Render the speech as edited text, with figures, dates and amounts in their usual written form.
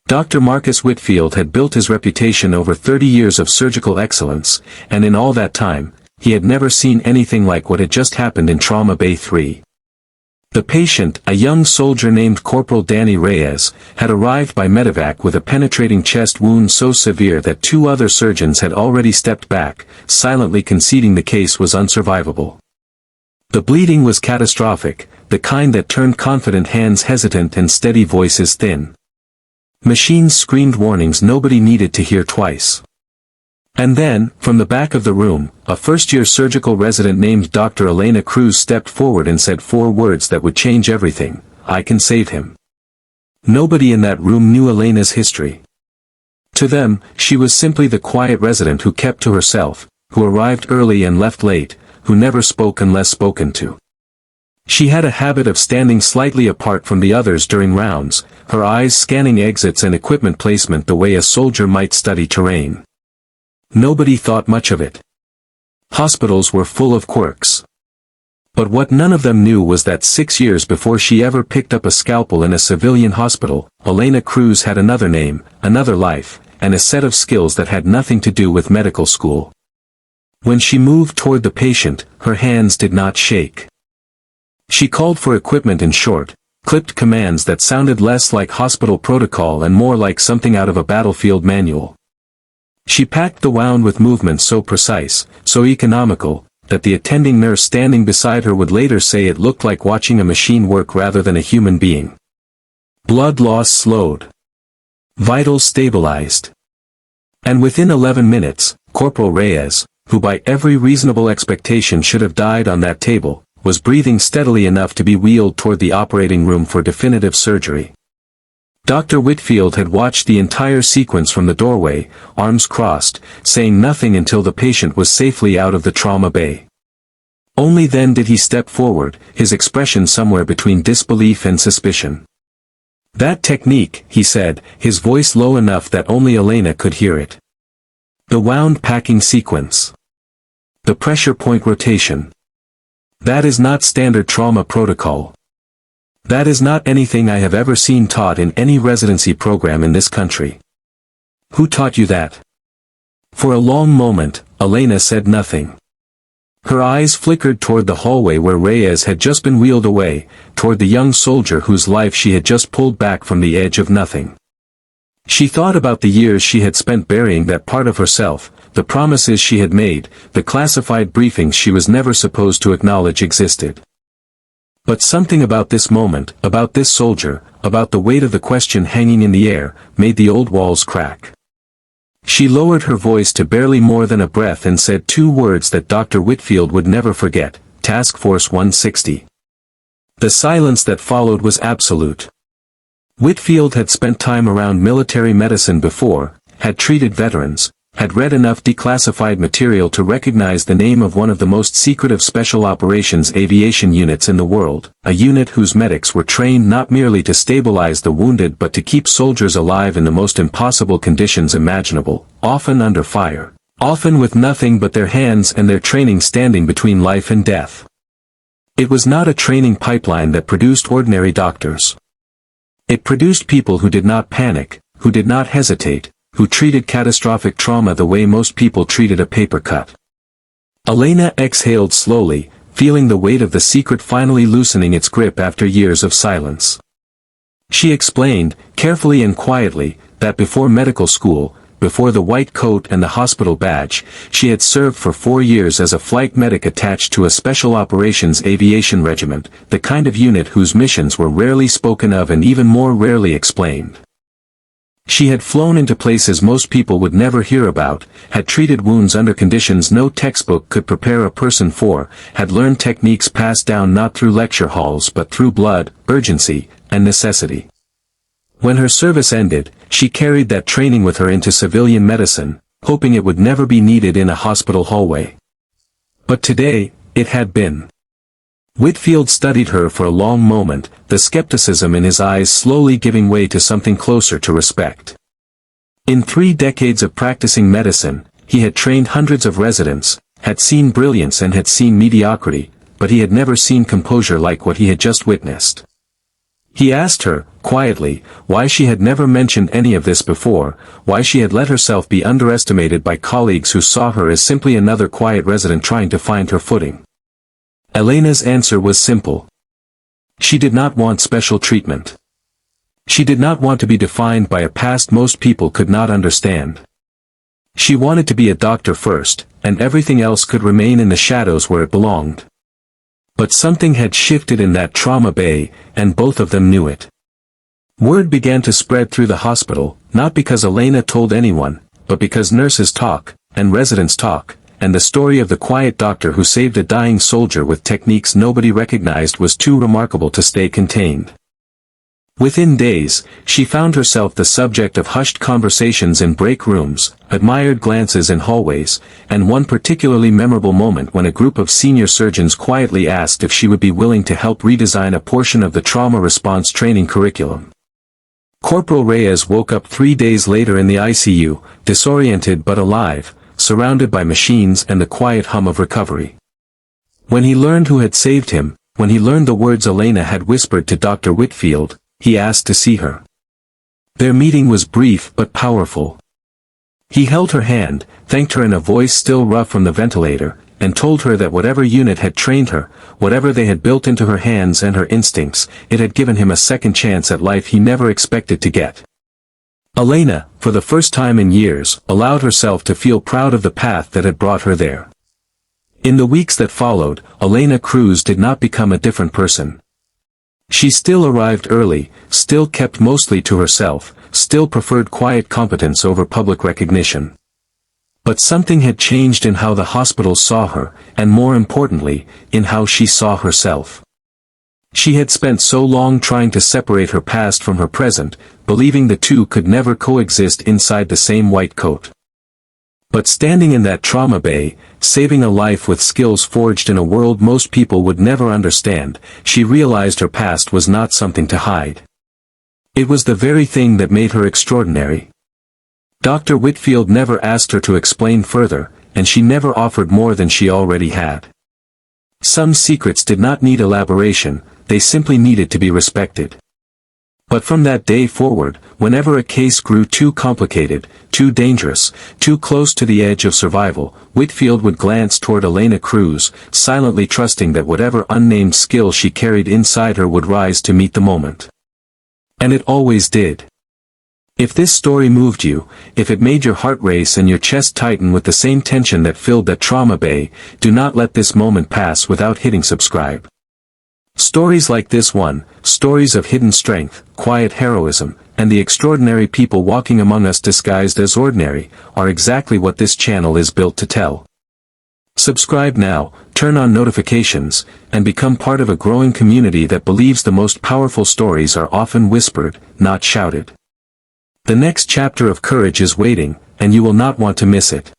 Dr. Marcus Whitfield had built his reputation over 30 years of surgical excellence, and in all that time, he had never seen anything like what had just happened in Trauma Bay 3. The patient, a young soldier named Corporal Danny Reyes, had arrived by medevac with a penetrating chest wound so severe that 2 other surgeons had already stepped back, silently conceding the case was unsurvivable. The bleeding was catastrophic, the kind that turned confident hands hesitant and steady voices thin. Machines screamed warnings nobody needed to hear twice. And then, from the back of the room, a first-year surgical resident named Dr. Elena Cruz stepped forward and said 4 words that would change everything: "I can save him." Nobody in that room knew Elena's history. To them, she was simply the quiet resident who kept to herself, who arrived early and left late, who never spoke unless spoken to. She had a habit of standing slightly apart from the others during rounds, her eyes scanning exits and equipment placement the way a soldier might study terrain. Nobody thought much of it. Hospitals were full of quirks. But what none of them knew was that 6 years before she ever picked up a scalpel in a civilian hospital, Elena Cruz had another name, another life, and a set of skills that had nothing to do with medical school. When she moved toward the patient, her hands did not shake. She called for equipment in short, clipped commands that sounded less like hospital protocol and more like something out of a battlefield manual. She packed the wound with movements so precise, so economical, that the attending nurse standing beside her would later say it looked like watching a machine work rather than a human being. Blood loss slowed. Vitals stabilized. And within 11 minutes, Corporal Reyes, who by every reasonable expectation should have died on that table, was breathing steadily enough to be wheeled toward the operating room for definitive surgery. Dr. Whitfield had watched the entire sequence from the doorway, arms crossed, saying nothing until the patient was safely out of the trauma bay. Only then did he step forward, his expression somewhere between disbelief and suspicion. "That technique," he said, his voice low enough that only Elena could hear it. "The wound packing sequence. The pressure point rotation. That is not standard trauma protocol. That is not anything I have ever seen taught in any residency program in this country." "Who taught you that?" For a long moment, Elena said nothing. Her eyes flickered toward the hallway where Reyes had just been wheeled away, toward the young soldier whose life she had just pulled back from the edge of nothing. She thought about the years she had spent burying that part of herself, the promises she had made, the classified briefings she was never supposed to acknowledge existed. But something about this moment, about this soldier, about the weight of the question hanging in the air, made the old walls crack. She lowered her voice to barely more than a breath and said 2 words that Dr. Whitfield would never forget: Task Force 160. The silence that followed was absolute. Whitfield had spent time around military medicine before, had treated veterans, had read enough declassified material to recognize the name of one of the most secretive special operations aviation units in the world, a unit whose medics were trained not merely to stabilize the wounded but to keep soldiers alive in the most impossible conditions imaginable, often under fire, often with nothing but their hands and their training standing between life and death. It was not a training pipeline that produced ordinary doctors. It produced people who did not panic, who did not hesitate, who treated catastrophic trauma the way most people treated a paper cut. Elena exhaled slowly, feeling the weight of the secret finally loosening its grip after years of silence. She explained, carefully and quietly, that before medical school, before the white coat and the hospital badge, she had served for 4 years as a flight medic attached to a special operations aviation regiment, the kind of unit whose missions were rarely spoken of and even more rarely explained. She had flown into places most people would never hear about, had treated wounds under conditions no textbook could prepare a person for, had learned techniques passed down not through lecture halls but through blood, urgency, and necessity. When her service ended, she carried that training with her into civilian medicine, hoping it would never be needed in a hospital hallway. But today, it had been. Whitfield studied her for a long moment, the skepticism in his eyes slowly giving way to something closer to respect. In 3 decades of practicing medicine, he had trained hundreds of residents, had seen brilliance and had seen mediocrity, but he had never seen composure like what he had just witnessed. He asked her, quietly, why she had never mentioned any of this before, why she had let herself be underestimated by colleagues who saw her as simply another quiet resident trying to find her footing. Elena's answer was simple. She did not want special treatment. She did not want to be defined by a past most people could not understand. She wanted to be a doctor first, and everything else could remain in the shadows where it belonged. But something had shifted in that trauma bay, and both of them knew it. Word began to spread through the hospital, not because Elena told anyone, but because nurses talk, and residents talk, and the story of the quiet doctor who saved a dying soldier with techniques nobody recognized was too remarkable to stay contained. Within days, she found herself the subject of hushed conversations in break rooms, admired glances in hallways, and one particularly memorable moment when a group of senior surgeons quietly asked if she would be willing to help redesign a portion of the trauma response training curriculum. Corporal Reyes woke up 3 days later in the ICU, disoriented but alive, surrounded by machines and the quiet hum of recovery. When he learned who had saved him, when he learned the words Elena had whispered to Dr. Whitfield, he asked to see her. Their meeting was brief but powerful. He held her hand, thanked her in a voice still rough from the ventilator, and told her that whatever unit had trained her, whatever they had built into her hands and her instincts, it had given him a second chance at life he never expected to get. Elena, for the first time in years, allowed herself to feel proud of the path that had brought her there. In the weeks that followed, Elena Cruz did not become a different person. She still arrived early, still kept mostly to herself, still preferred quiet competence over public recognition. But something had changed in how the hospital saw her, and more importantly, in how she saw herself. She had spent so long trying to separate her past from her present, believing the two could never coexist inside the same white coat. But standing in that trauma bay, saving a life with skills forged in a world most people would never understand, she realized her past was not something to hide. It was the very thing that made her extraordinary. Dr. Whitfield never asked her to explain further, and she never offered more than she already had. Some secrets did not need elaboration, they simply needed to be respected. But from that day forward, whenever a case grew too complicated, too dangerous, too close to the edge of survival, Whitfield would glance toward Elena Cruz, silently trusting that whatever unnamed skill she carried inside her would rise to meet the moment. And it always did. If this story moved you, if it made your heart race and your chest tighten with the same tension that filled that trauma bay, do not let this moment pass without hitting subscribe. Stories like this one, stories of hidden strength, quiet heroism, and the extraordinary people walking among us disguised as ordinary, are exactly what this channel is built to tell. Subscribe now, turn on notifications, and become part of a growing community that believes the most powerful stories are often whispered, not shouted. The next chapter of courage is waiting, and you will not want to miss it.